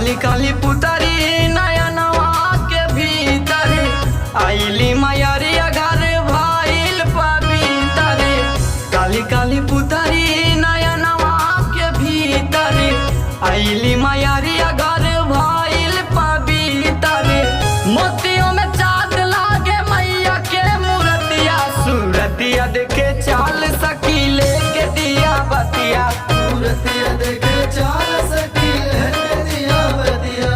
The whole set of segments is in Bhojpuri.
काली काली पुतरी नया नवा के भीतर आईली मयरिया घर भाईल पवित्र। काली काली पुतरी नया नवा के भीतर आईली मयरिया घर भाईल पवित्र। मोतियों में चाँद लागे मैया के मूर्तिया, सूरतिया देखे चाल सकी लेके दिया बतिया, सूरतिया देखे चाल सकी लेके दिया बतिया।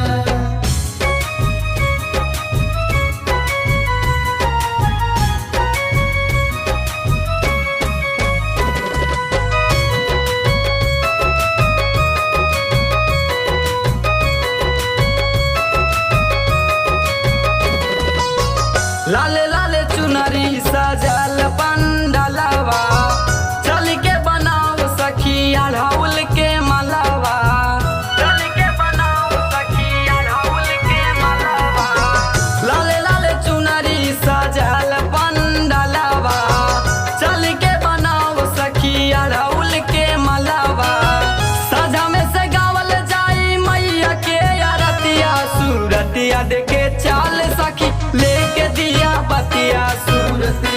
लाले लाले चुनरी सजल पंडलवा, चल के बनाओ सखी अढ़ौल के मलवा, चल के बनाओ सखी अढ़ौल के मलवा। लाले लाले चुनरी सजल पंडलवा, चल के बनाओ सखी अढ़ौल के मलवा। सजा में से गावल जाई मैया के आरतिया, सूरतिया देखे चाल सखी लेके दिया बतिया, सूरतिया